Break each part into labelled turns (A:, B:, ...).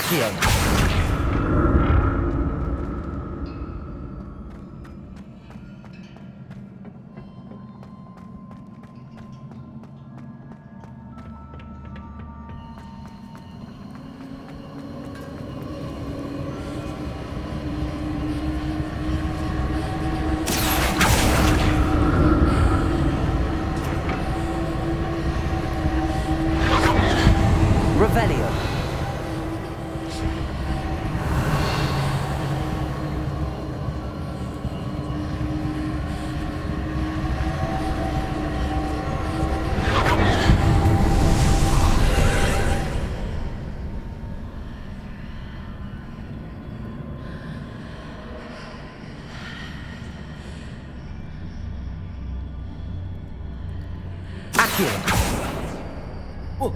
A: Accio. Revelio. Accio. Oh.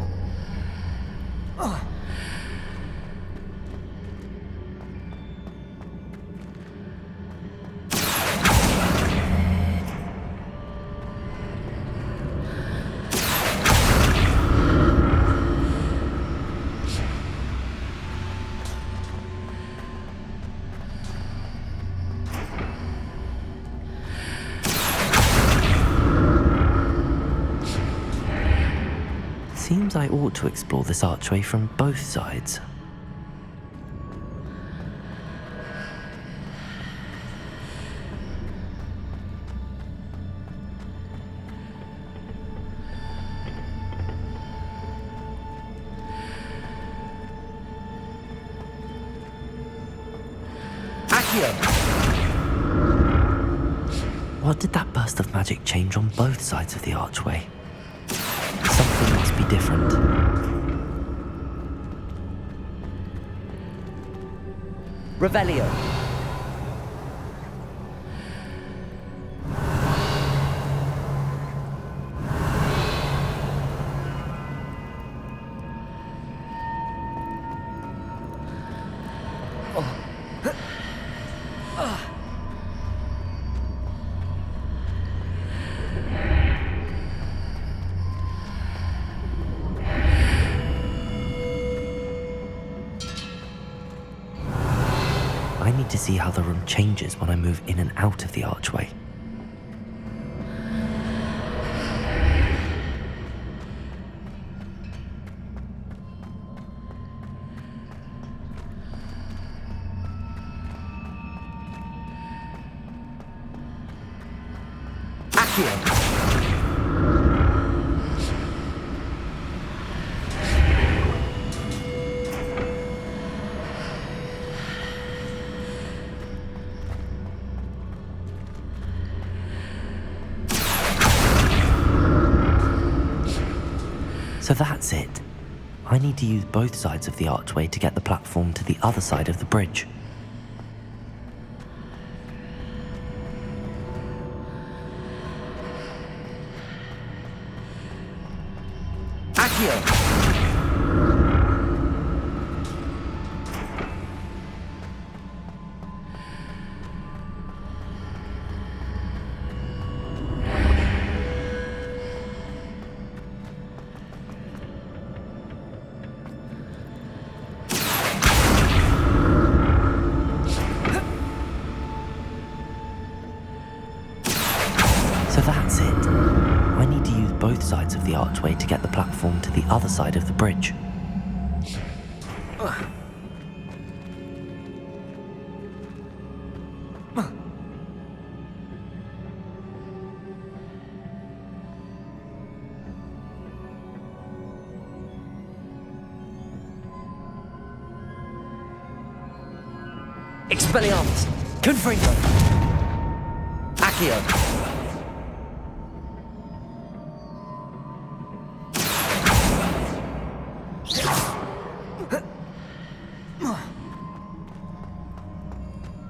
B: Seems I ought to explore this archway from both sides.
A: Accio.
B: What did that burst of magic change on both sides of the archway? Something must be different.
A: Revelio.
B: I need to see how the room changes when I move in and out of the archway.
A: Accio.
B: So that's it. I need to use both sides of the archway to get the platform to the other side of the bridge.
A: Accio.
B: So that's it. I need to use both sides of the archway to get the platform to the other side of the bridge.
A: Expelliarmus. Confringo. Accio.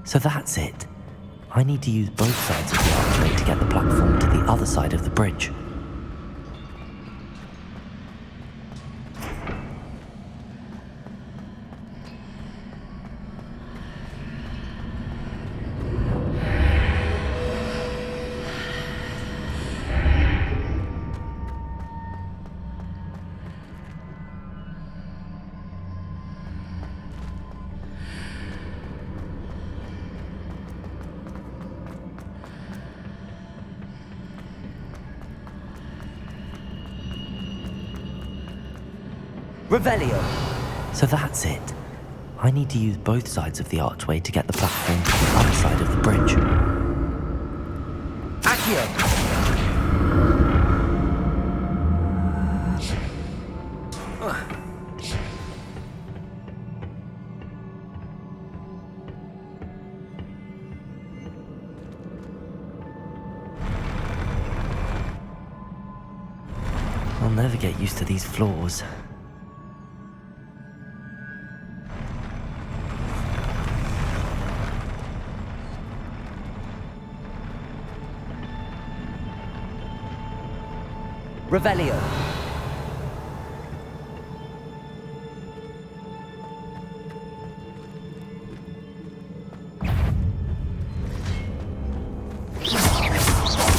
B: So that's it. I need to use both sides of the archway to get the platform to the other side of the bridge.
A: Revelio.
B: So that's it. I need to use both sides of the archway to get the platform to the other side of the bridge.
A: Accio.
B: I'll never get used to these floors.
A: Revelio.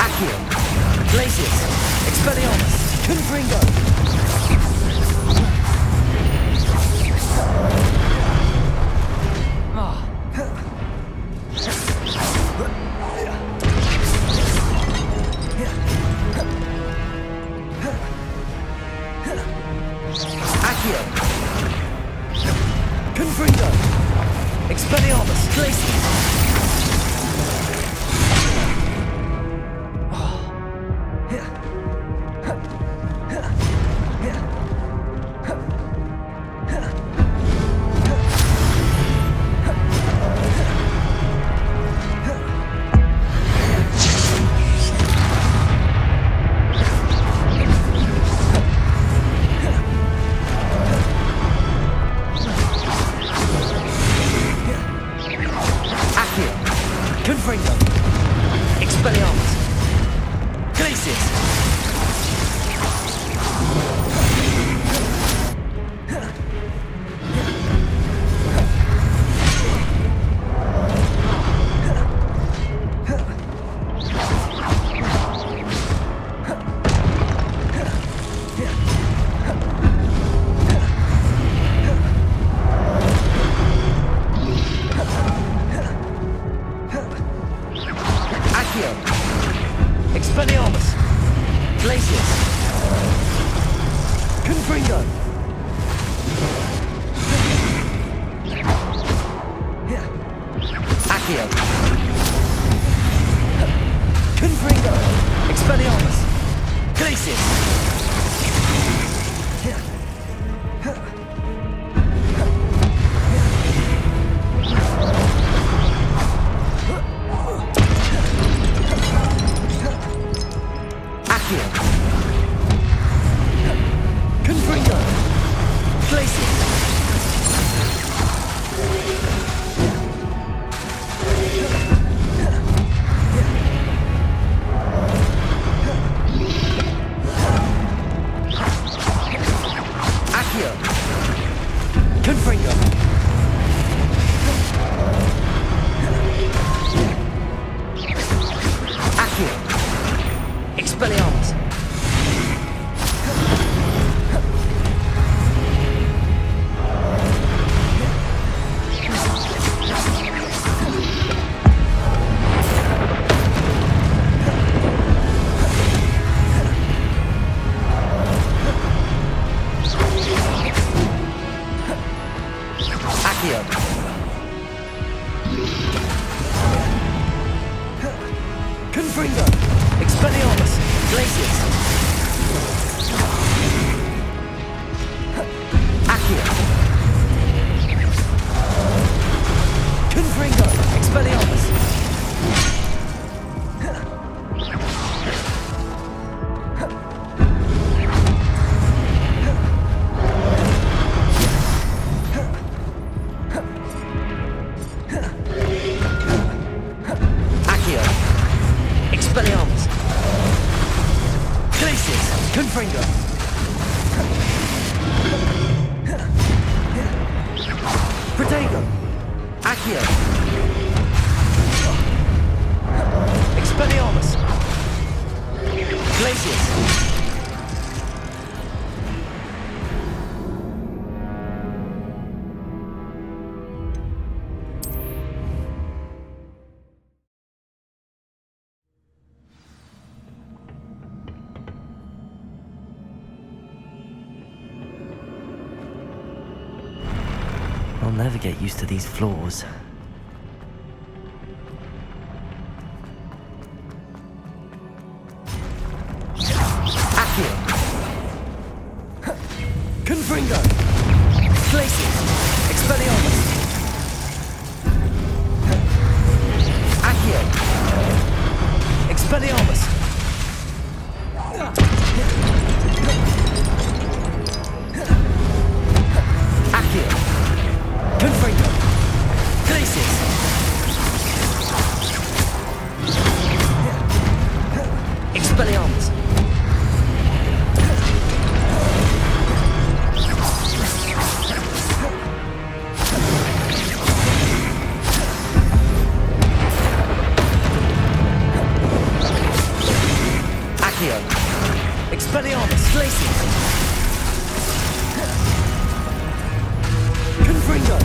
A: Accio. Glacius. Expelliarmus. Confringo. Accio. Confringo. Expelliarmus. Glacius. Confringo. Expelliarmus. Glacius. Accio. Expelliarmus. Glacius. Confringo. Accio. Confringo. Expelliarmus. Glacius. Accio. Confringo. Glacius. Accio. Confringo. Accio. Expelliarmus. Accio. Confringo. Expelliarmus. Glacius. Accio. Confringo. Expelliarmus. Accio. Expelliarmus. Glacius. Confringo.
B: I'll never get used to these floors.
A: Accio. Confringo. Glacius. Expelliarmus. Accio. Expelliarmus. Accio. Confringo. Glacius. Expelliarmus. Accio. Expelliarmus. Glacius. Confringo.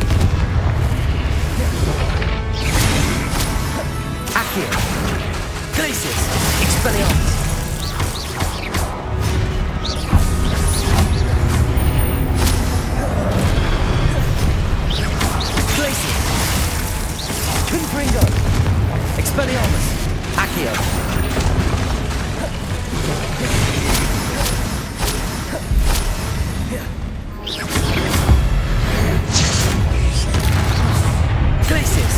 A: Accio. Glacius. Expelliarmus. Glacius. Confringo. Expelliarmus. Accio. Glacius.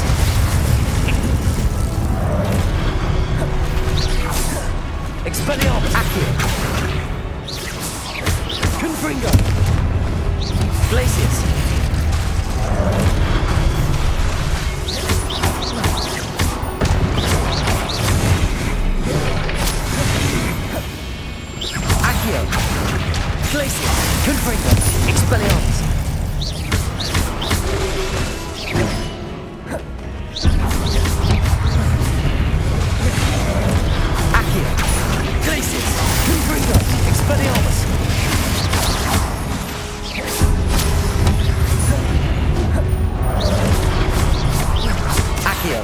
A: Expelliarmus. Accio. Confringo. Glacius. Accio. Glacius. Confringo. Expelliarmus. Accio. Glacius. Confringo. Expelliarmus. Accio.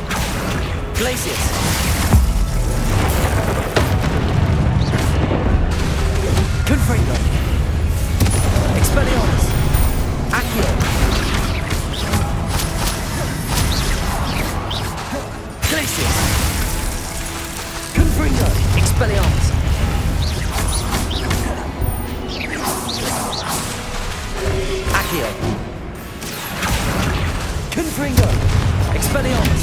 A: Glacius. Confringo. Expelliarmus. Accio. Glacius. Confringo. Expelliarmus. Accio. Confringo. Expelliarmus.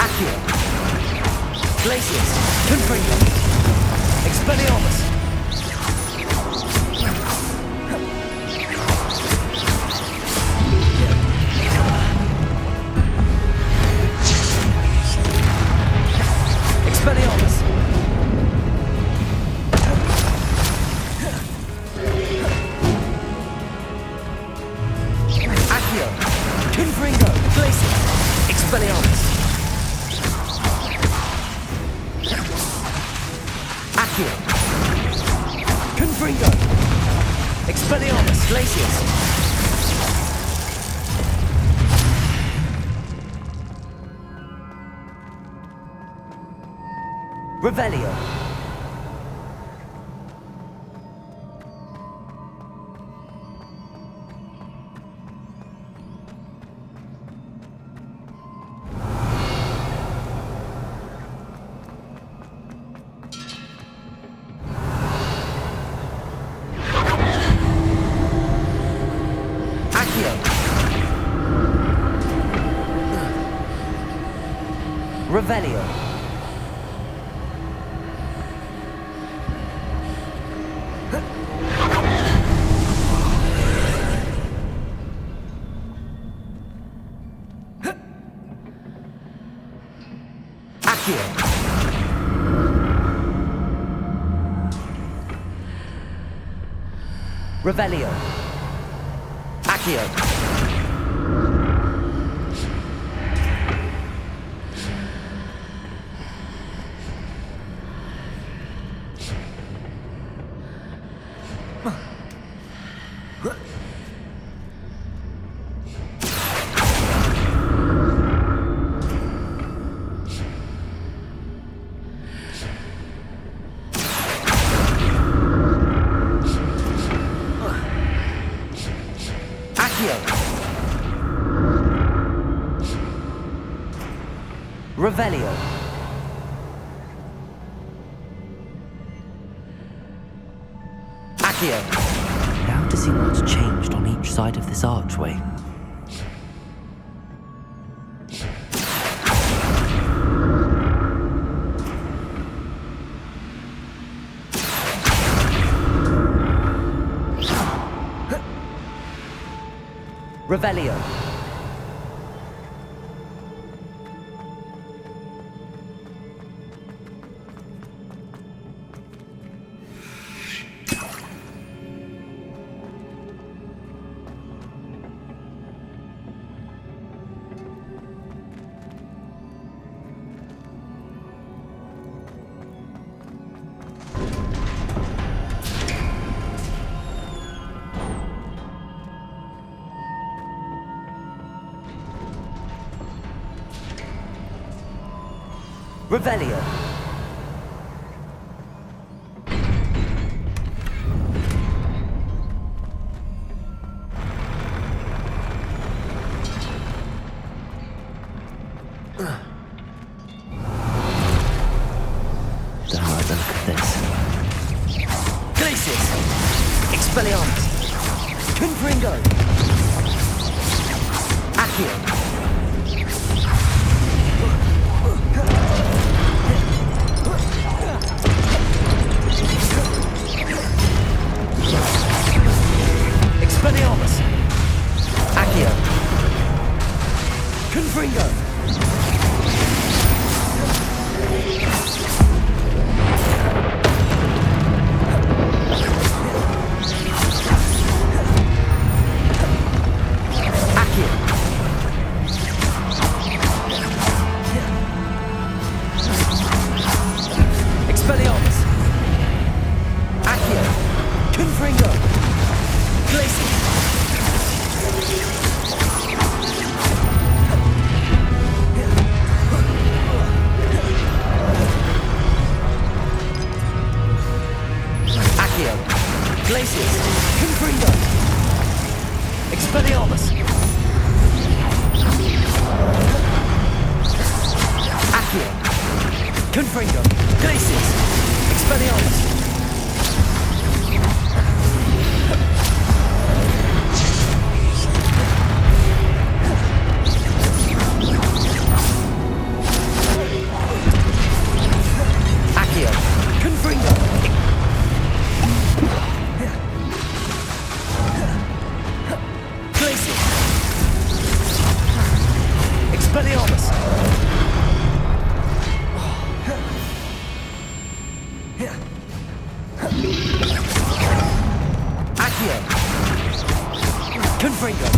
A: Accio. Glacius. Confringo. Expelliarmus. Expelliarmus. Accio. Confringo. Glacius. Expelliarmus. Accio. Confringo. Expelliarmus. Glacius. Revelio. Accio. Revelio. Accio. Revelio. Accio. Revelio. Accio.
B: Now to see what's changed on each side of this archway.
A: Revelio. Revelio.
B: Don't like the look of this.
A: Glacius. Expelliarmus. Confringo. Accio. Expelliarmus. Accio. Confringo. Accio. Expelliarmus. Accio. Confringo. Glacius. Accio. Glacius. Confringo. Expelliarmus. Accio. Confringo. Glacius. Expelliarmus. Accio. Confringo. Glacius. Expelliarmus. Accio. Confringo.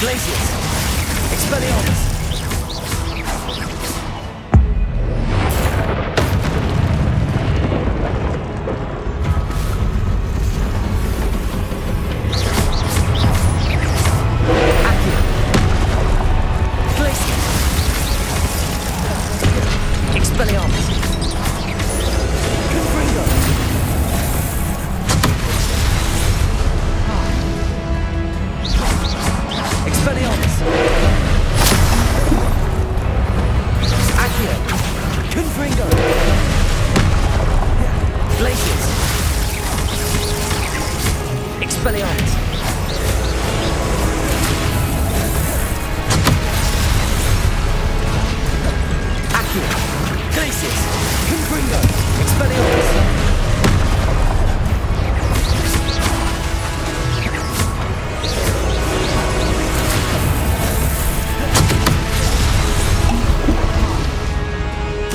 A: Glacius. Expelliarmus. Accio. Glacius. Expelliarmus. Confringo. Expelliarmus. Accio. Confringo. Glacius. Expelliarmus. Accio. Glacius. Confringo. Expelliarmus.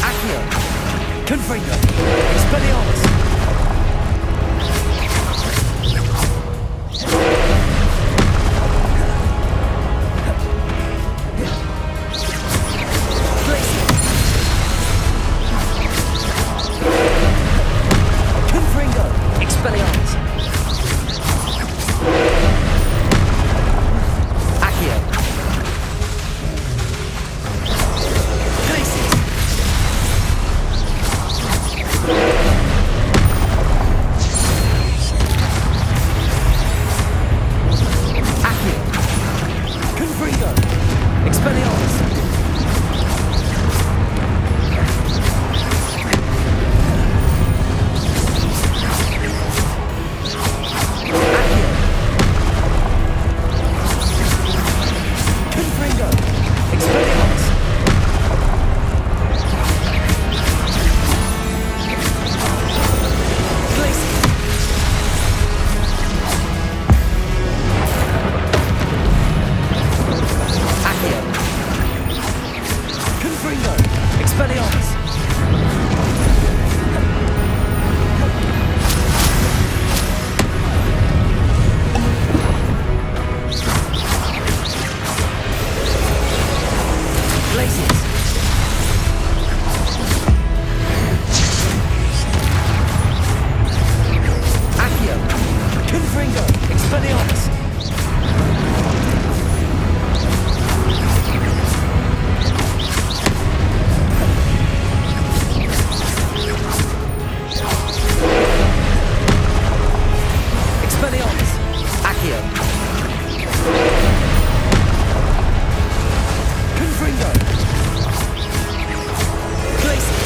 A: Accio. Confringo. Expelliarmus. Glacius. Confringo. Expelliarmus. Accio. Glacius. Accio. Confringo. Expelliarmus. Expelliarmus! Glacius! Accio! Confringo! Expelliarmus! Glacius! Accio! Confringo! Expelliarmus! Expelliarmus! Accio! Confringo! Glacius!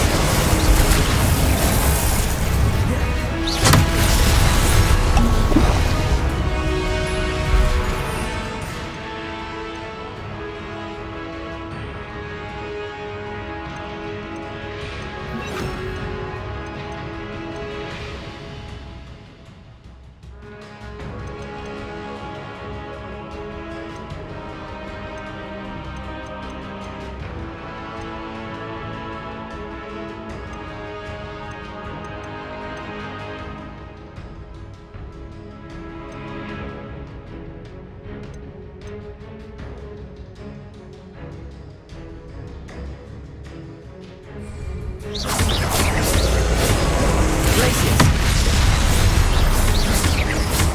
A: Glacius!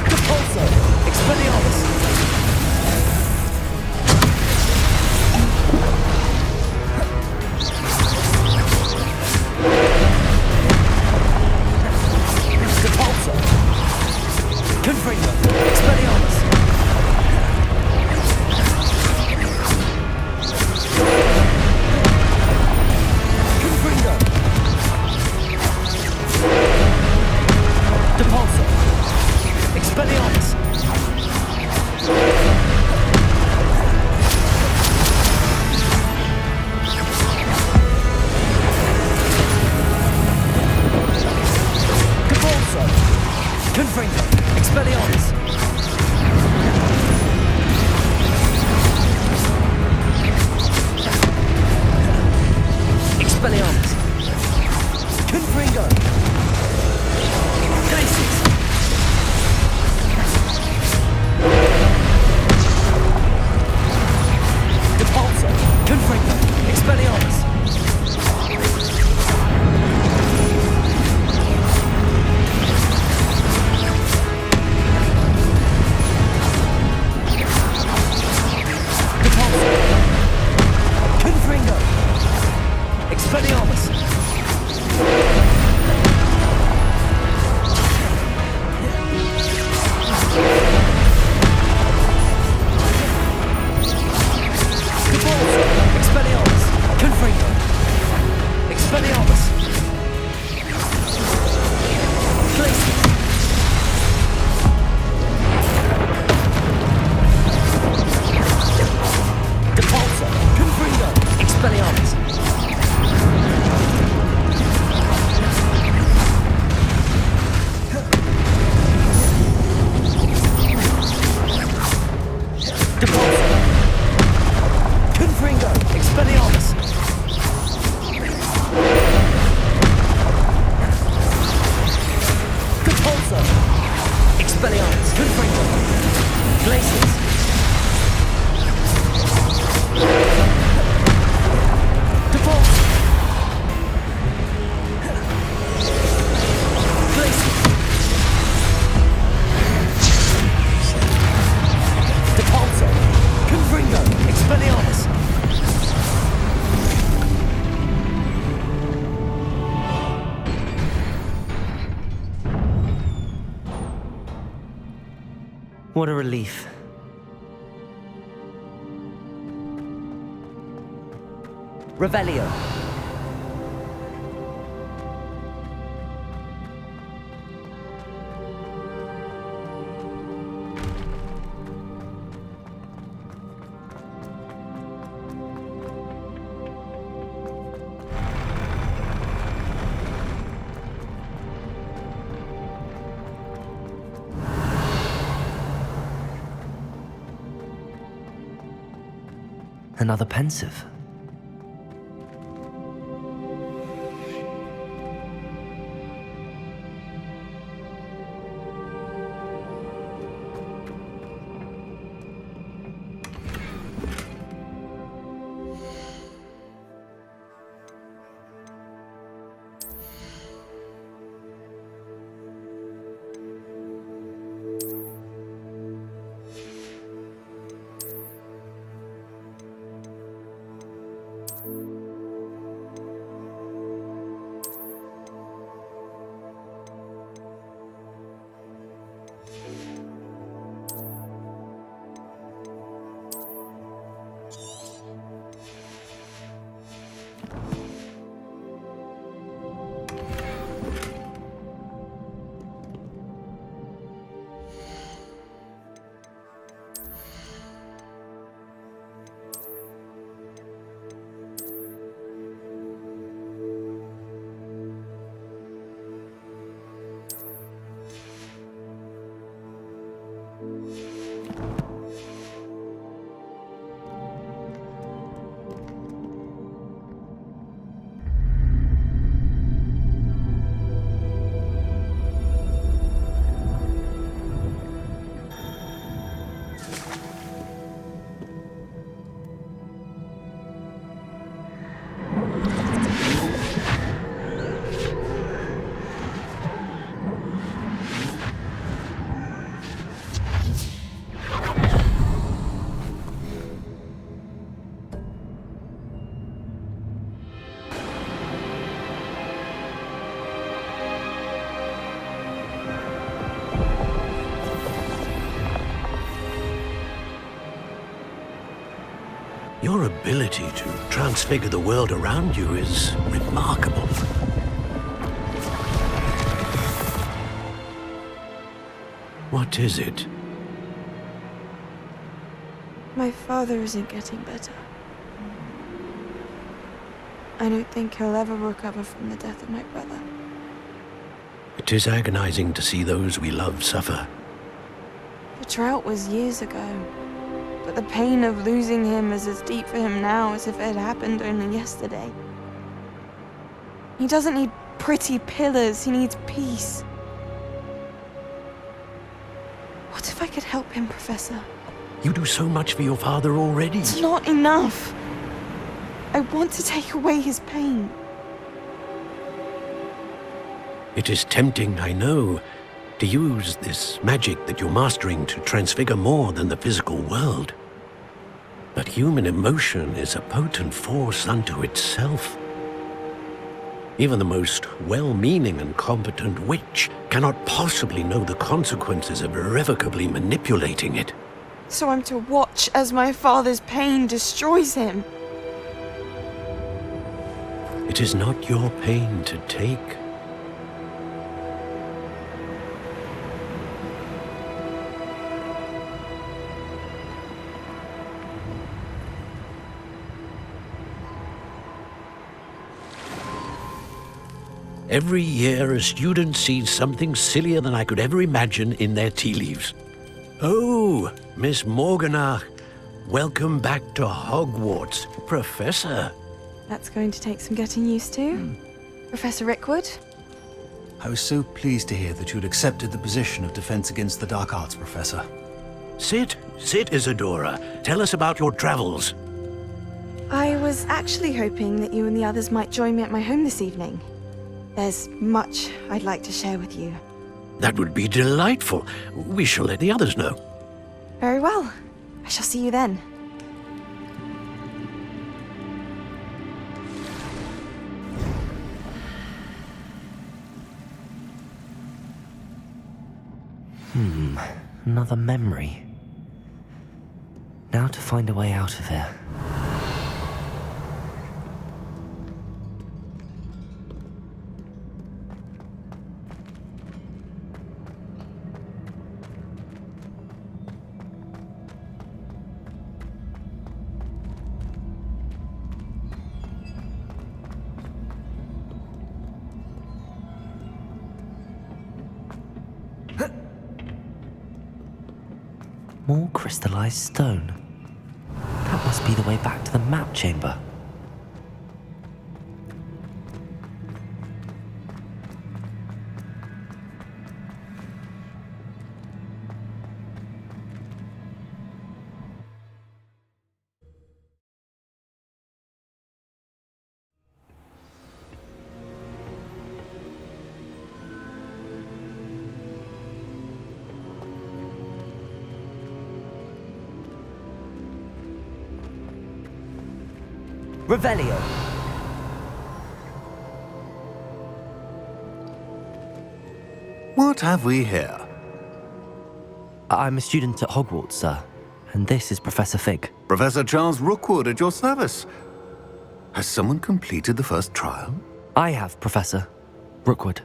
A: Depulso! Expelliarmus! Depulso! Confringo! Expelliarmus! Confringo! Depulso! Expelliarmus! Depulso! Confringo! Expelliarmus! Expelliarmus! Confringo! Glacius! Depulso! Confringo! Expelliarmus! Depulso! Confringo! Expelliarmus! Depulso! Expelliarmus! Confringo! Expelliarmus! Glacius! Depulso! Confringo! Expelliarmus! Depulso! Confringo! Expelliarmus! Depulso! Expelliarmus! Confringo! Glacius! Depulso! Glacius! Depulso! Confringo! Expelliarmus! What a relief. Revelio.
B: Another pensive.
C: Your ability to transfigure the world around you is remarkable. What is it?
D: My father isn't getting better. I don't think he'll ever recover from the death of my brother.
C: It is agonizing to see those we love suffer.
D: The drought was years ago, but the pain of losing him is as deep for him now as if it had happened only yesterday. He doesn't need pretty pillars, he needs peace. What if I could help him, Professor?
C: You do so much for your father already.
D: It's not enough. I want to take away his pain.
C: It is tempting, I know, to use this magic that you're mastering to transfigure more than the physical world. But human emotion is a potent force unto itself. Even the most well-meaning and competent witch cannot possibly know the consequences of irrevocably manipulating it.
D: So I'm to watch as my father's pain destroys him.
C: It is not your pain to take. Every year, a student sees something sillier than I could ever imagine in their tea leaves. Oh, Miss Morganach, welcome back to Hogwarts, Professor.
D: That's going to take some getting used to. Professor Rickwood?
E: I was so pleased to hear that you'd accepted the position of Defense Against the Dark Arts, Professor.
C: Sit, Isadora. Tell us about your travels.
D: I was actually hoping that you and the others might join me at my home this evening. There's much I'd like to share with you.
C: That would be delightful. We shall let the others know.
D: Very well. I shall see you then.
B: Another memory. Now to find a way out of here. More crystallized stone. That Must be the way back to the map chamber.
A: Revelio.
E: What have we here?
B: I'm a student at Hogwarts, sir, and this is Professor Fig.
E: Professor Charles Rookwood at your service. Has someone completed the first trial?
B: I have, Professor Rookwood.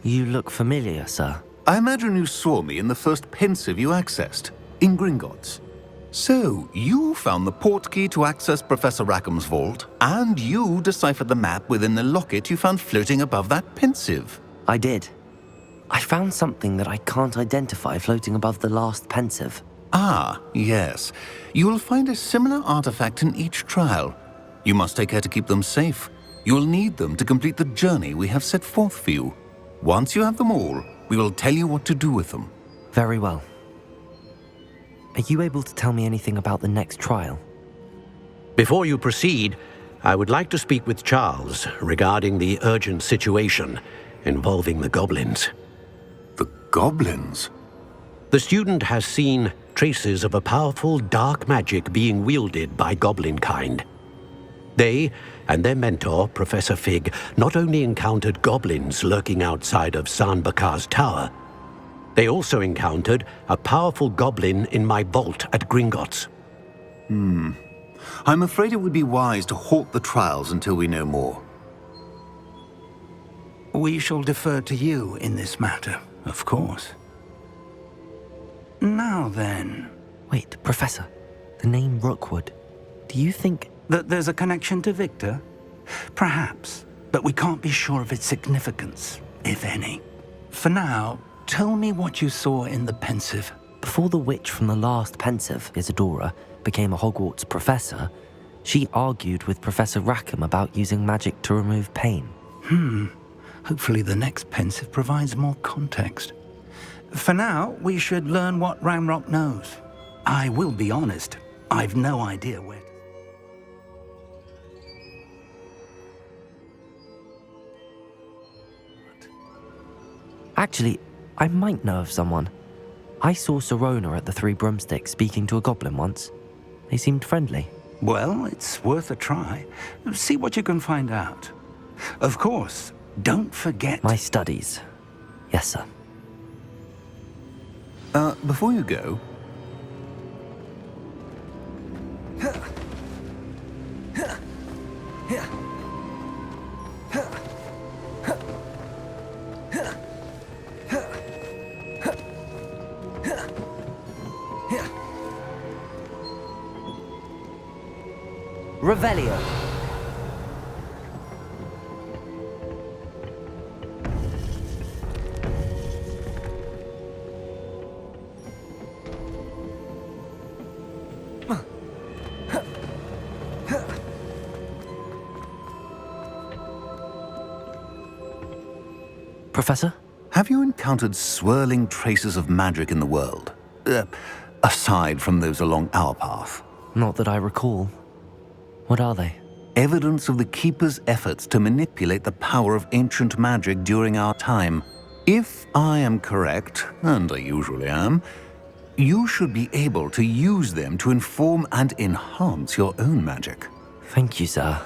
B: You look familiar, sir.
E: I imagine you saw me in the first pensive you accessed, in Gringotts. So, you found the portkey to access Professor Rackham's vault, and you deciphered the map within the locket you found floating above that pensive.
B: I did. I found something that I can't identify floating above the last pensive.
E: Ah, yes. You will find a similar artifact in each trial. You must take care to keep them safe. You will need them to complete the journey we have set forth for you. Once you have them all, we will tell you what to do with them.
B: Very well. Are you able to tell me anything about the next trial?
C: Before you proceed, I would like to speak with Charles regarding the urgent situation involving the goblins.
E: The goblins?
C: The student has seen traces of a powerful dark magic being wielded by goblin kind. They and their mentor, Professor Fig, not only encountered goblins lurking outside of Sanbakar's tower, they also encountered a powerful goblin in my vault at Gringotts.
E: I'm afraid it would be wise to halt the trials until we know more.
F: We shall defer to you in this matter, of course. Now then,
B: Wait, Professor. The name Rookwood. Do you think...
F: that there's a connection to Victor? Perhaps, but we can't be sure of its significance, if any. For now, tell me what you saw in the pensive.
B: Before the witch from the last pensive, Isadora, became a Hogwarts professor, she argued with Professor Rackham about using magic to remove pain.
F: Hopefully the next pensive provides more context. For now, we should learn what Ranrock knows. I will be honest, I've no idea where to...
B: Actually, I might know of someone. I saw Sirona at the Three Broomsticks speaking to a goblin once. They seemed friendly.
F: Well, it's worth a try. See what you can find out. Of course, don't forget...
B: My studies. Yes, sir.
E: Before you go...
A: Revelio.
B: Professor?
E: Have you encountered swirling traces of magic in the world? Aside from those along our path?
B: Not that I recall. What are they?
E: Evidence of the Keeper's efforts to manipulate the power of ancient magic during our time. If I am correct, and I usually am, you should be able to use them to inform and enhance your own magic.
B: Thank you, sir.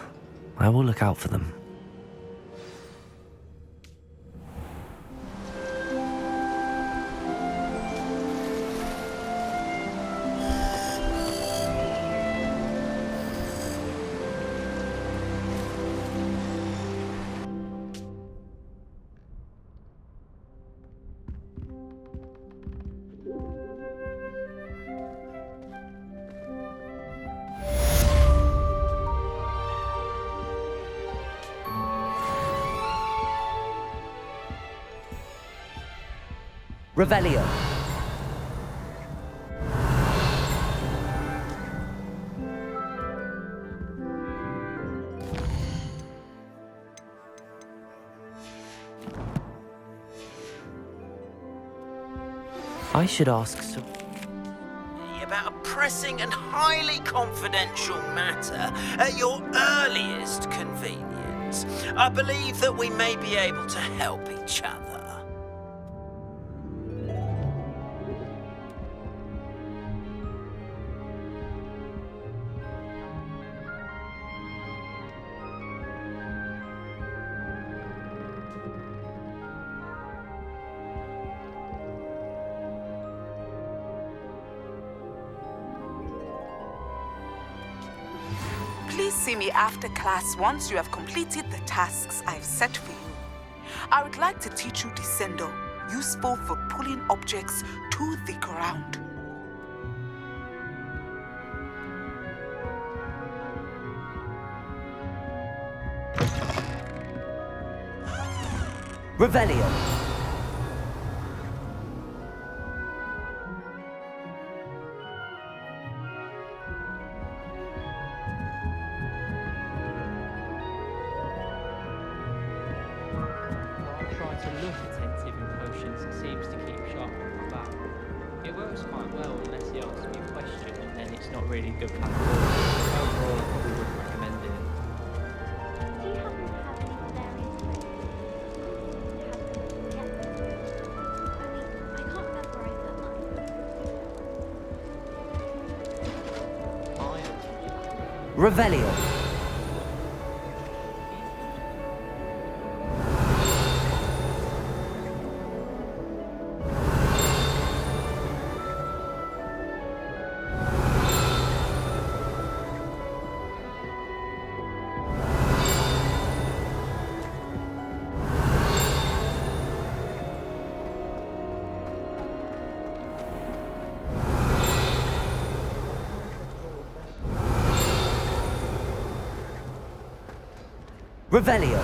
B: I will look out for them.
A: Revelio.
B: I should ask some.
G: About a pressing and highly confidential matter at your earliest convenience. I believe that we may be able to help each other.
H: Please see me after class once you have completed the tasks I've set for you. I would like to teach you Descendo, useful for pulling objects to the ground.
A: Revelio.
I: To look attentive in potions, it seems to keep sharp off the back. It works quite well unless he asks me a question, and then it's not really a good plan at all. Overall, I probably wouldn't recommend it.
J: Do you happen to have any hilarious tricks? Only, I can't remember where I put mine.
A: Revelio. Revelio.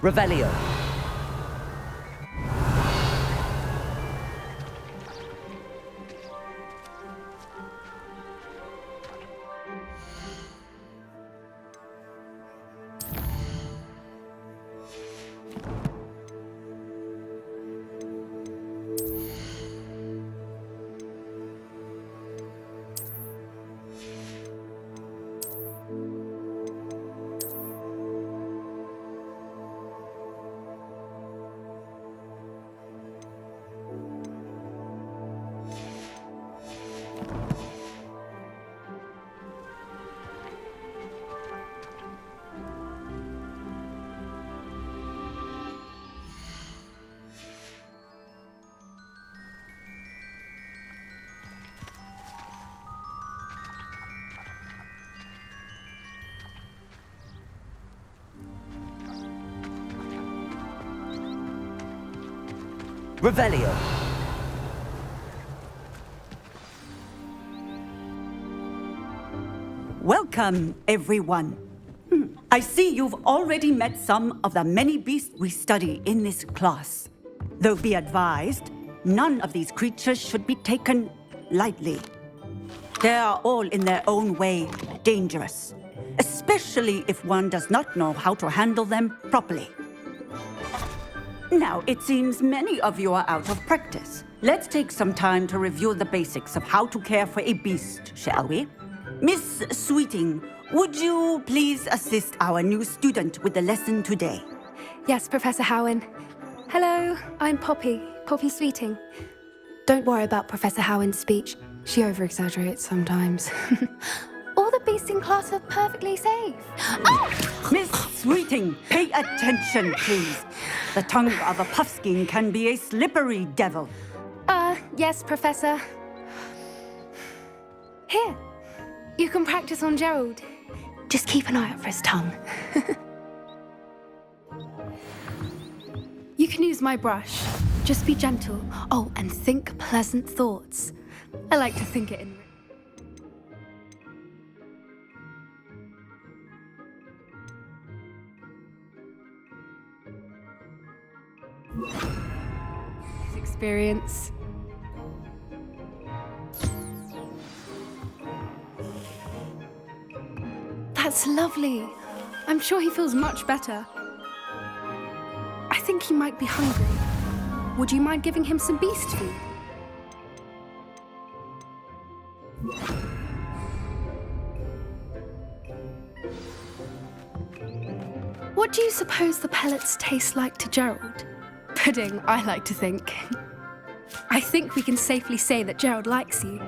A: Revelio. Revelio.
K: Welcome, everyone. I see you've already met some of the many beasts we study in this class. Though be advised, none of these creatures should be taken lightly. They are all in their own way dangerous, especially if one does not know how to handle them properly. Now, it seems many of you are out of practice. Let's take some time to review the basics of how to care for a beast, shall we? Miss Sweeting, would you please assist our new student with the lesson today?
L: Yes, Professor Howen. Hello, I'm Poppy Sweeting. Don't worry about Professor Howen's speech. She over-exaggerates sometimes. All the beasts in class are perfectly safe. Oh!
K: Miss Sweeting, pay attention, please. The tongue of a puffskein can be a slippery devil.
L: Yes, Professor. Here, you can practice on Gerald. Just keep an eye out for his tongue. You can use my brush. Just be gentle. Oh, and think pleasant thoughts. I like to think it in. Experience. That's lovely. I'm sure he feels much better. I think he might be hungry. Would you mind giving him some beast food? What do you suppose the pellets taste like to Gerald? Pudding, I like to think. I think we can safely say that Gerald likes you.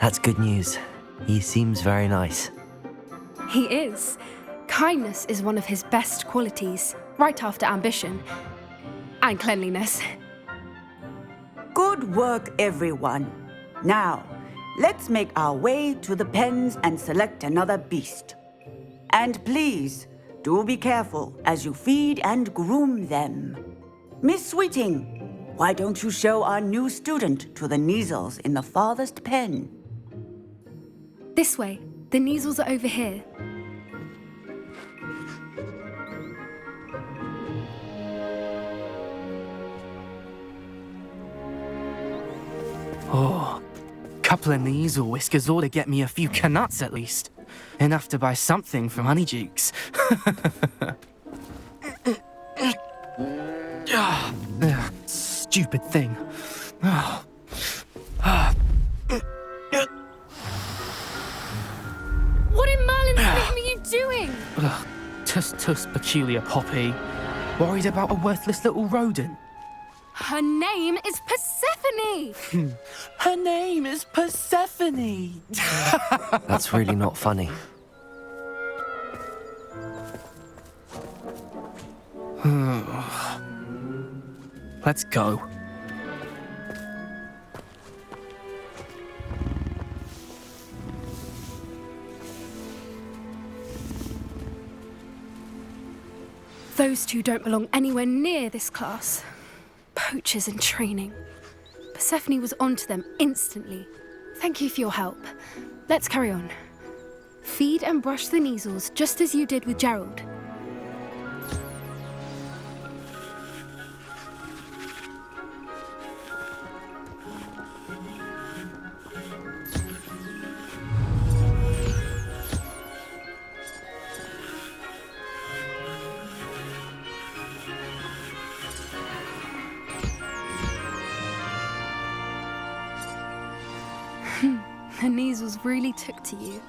B: That's good news. He seems very nice.
L: He is. Kindness is one of his best qualities, right after ambition. And cleanliness.
K: Good work, everyone. Now, let's make our way to the pens and select another beast. And please, do be careful as you feed and groom them. Miss Sweeting, why don't you show our new student to the Neasels in the farthest pen?
L: This way. The Neasels are over here.
M: Oh, couple of Neasel whiskers ought to get me a few canuts at least. Enough to buy something from Honeydukes. Stupid thing.
L: What in Merlin's name are you doing?
M: Just just peculiar, Poppy. Worried about a worthless little rodent?
L: Her name is Persephone!
M: Her name is Persephone!
B: That's really not funny.
M: Let's go.
L: Those two don't belong anywhere near this class. Poachers in training. Persephone was onto them instantly. Thank you for your help. Let's carry on. Feed and brush the measles just as you did with Gerald. The measles really took to you.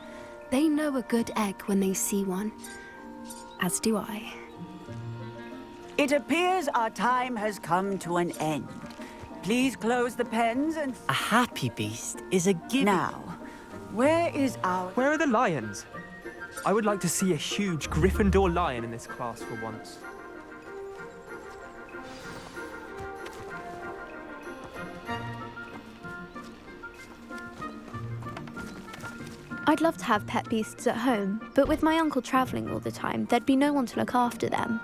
L: They know a good egg when they see one. As do I.
K: It appears our time has come to an end. Please close the pens and...
A: A happy beast is a given.
K: Now, where is our...
N: Where are the lions? I would like to see a huge Gryffindor lion in this class for once.
J: I'd love to have pet beasts at home, but with my uncle travelling all the time, there'd be no one to look after them.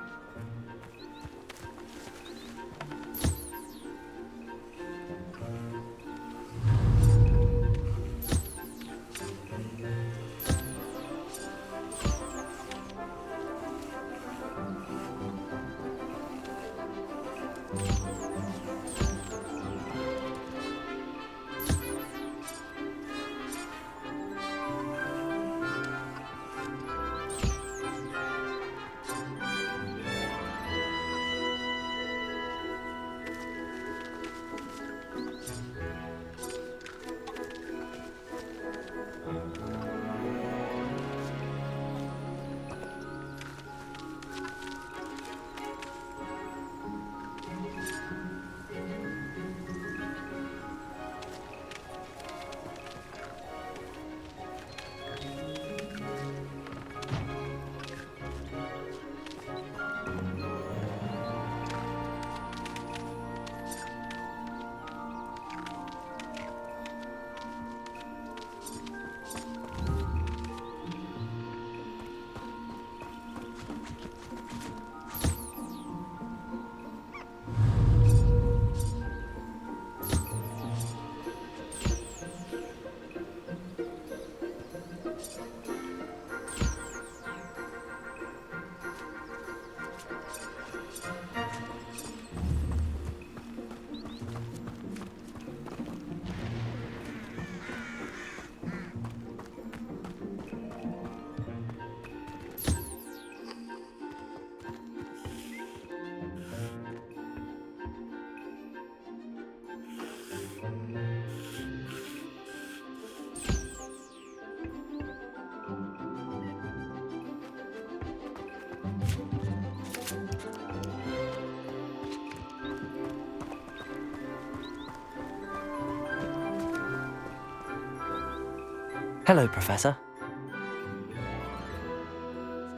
B: Hello, Professor.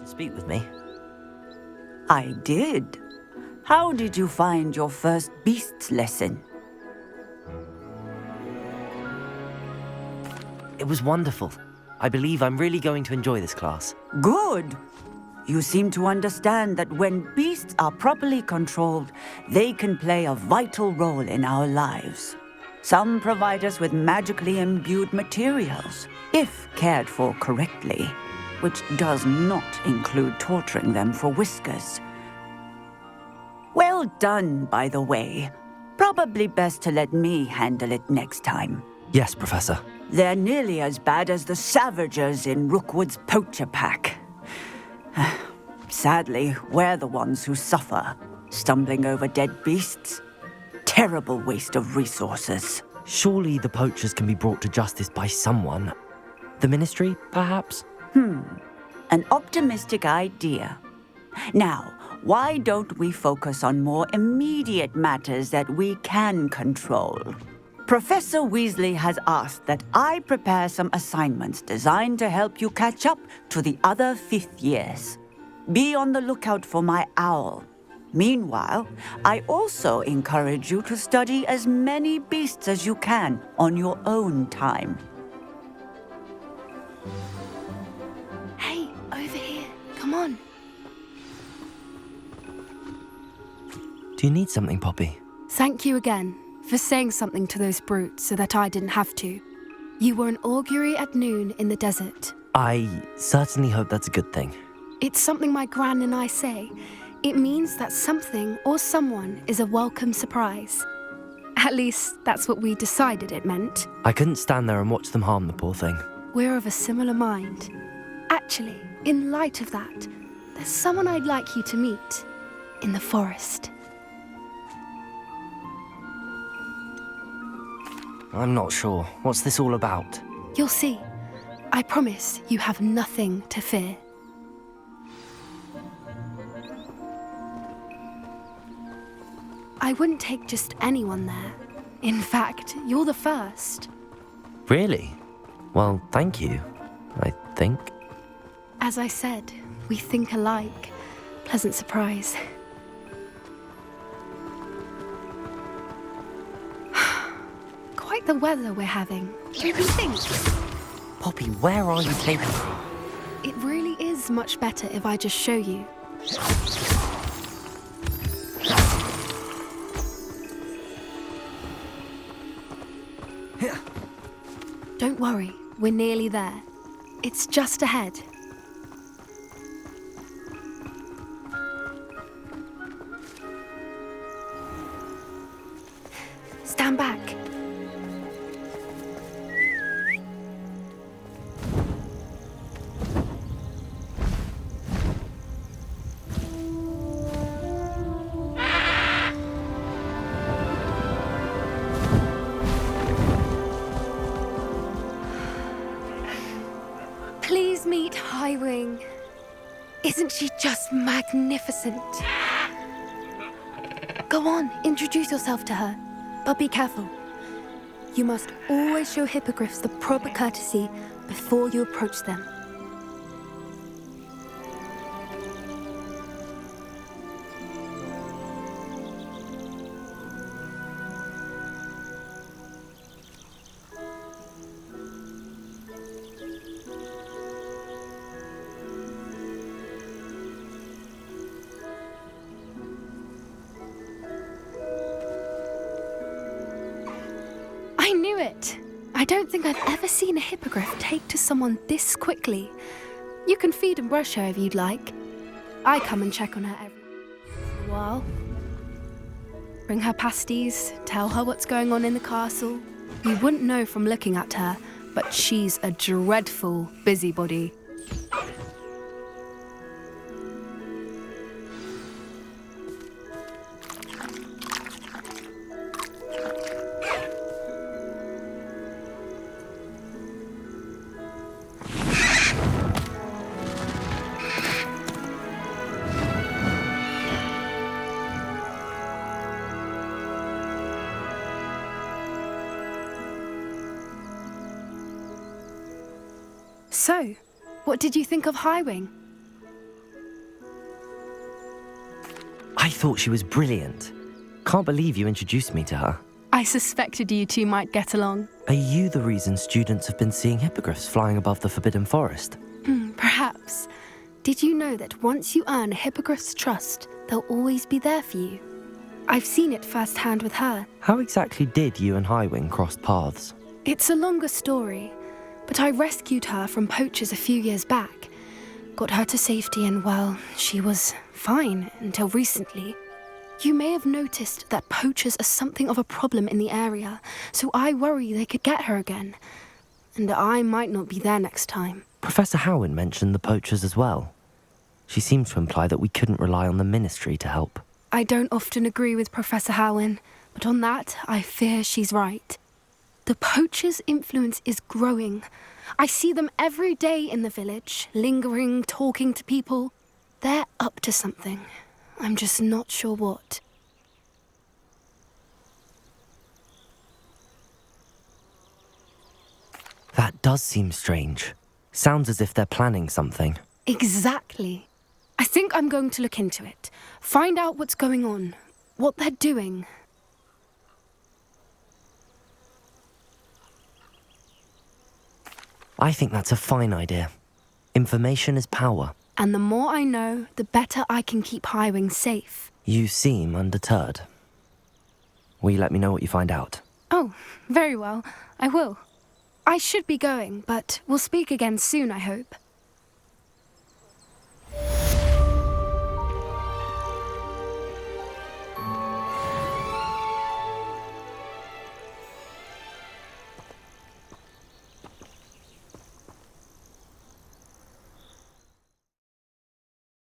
B: To speak with me?
K: I did. How did you find your first beasts lesson?
B: It was wonderful. I believe I'm really going to enjoy this class.
K: Good. You seem to understand that when beasts are properly controlled, they can play a vital role in our lives. Some provide us with magically imbued materials, if cared for correctly, which does not include torturing them for whiskers. Well done, by the way. Probably best to let me handle it next time.
B: Yes, Professor.
K: They're nearly as bad as the Savagers in Rookwood's poacher pack. Sadly, we're the ones who suffer, stumbling over dead beasts. Terrible waste of resources.
B: Surely the poachers can be brought to justice by someone. The Ministry, perhaps?
K: An optimistic idea. Now, why don't we focus on more immediate matters that we can control? Professor Weasley has asked that I prepare some assignments designed to help you catch up to the other fifth years. Be on the lookout for my owl. Meanwhile, I also encourage you to study as many beasts as you can on your own time.
L: Hey, over here. Come on.
B: Do you need something, Poppy?
L: Thank you again for saying something to those brutes so that I didn't have to. You were an augury at noon in the desert.
B: I certainly hope that's a good thing.
L: It's something my gran and I say. It means that something or someone is a welcome surprise. At least, that's what we decided it meant.
B: I couldn't stand there and watch them harm the poor thing.
L: We're of a similar mind. Actually, in light of that, there's someone I'd like you to meet in the forest.
B: I'm not sure. What's this all about?
L: You'll see. I promise you have nothing to fear. I wouldn't take just anyone there. In fact, you're the first.
B: Really? Well, thank you, I think.
L: As I said, we think alike. Pleasant surprise. Quite the weather we're having, don't you think?
B: Poppy, where are you taking me?
L: It really is much better if I just show you. Don't worry, we're nearly there. It's just ahead. Stand back. Please meet Highwing. Isn't she just magnificent? Go on, introduce yourself to her. But be careful. You must always show hippogriffs the proper courtesy before you approach them. I knew it! I don't think I've ever seen a hippogriff take to someone this quickly. You can feed and brush her if you'd like. I come and check on her every while. Bring her pasties, tell her what's going on in the castle. You wouldn't know from looking at her, but she's a dreadful busybody. So, what did you think of Highwing?
B: I thought she was brilliant. Can't believe you introduced me to her.
L: I suspected you two might get along.
B: Are you the reason students have been seeing hippogriffs flying above the Forbidden Forest?
L: Perhaps. Did you know that once you earn a hippogriff's trust, they'll always be there for you? I've seen it firsthand with her.
B: How exactly did you and Highwing cross paths?
L: It's a longer story, but I rescued her from poachers a few years back. Got her to safety and, well, she was fine until recently. You may have noticed that poachers are something of a problem in the area, so I worry they could get her again. And I might not be there next time.
B: Professor Howin mentioned the poachers as well. She seemed to imply that we couldn't rely on the ministry to help.
L: I don't often agree with Professor Howin, but on that, I fear she's right. The poachers' influence is growing. I see them every day in the village, lingering, talking to people. They're up to something. I'm just not sure what.
B: That does seem strange. Sounds as if they're planning something.
L: Exactly. I think I'm going to look into it. Find out what's going on. What they're doing.
B: I think that's a fine idea. Information is power.
L: And the more I know, the better I can keep Highwing safe.
B: You seem undeterred. Will you let me know what you find out?
L: Oh, very well. I will. I should be going, but we'll speak again soon, I hope.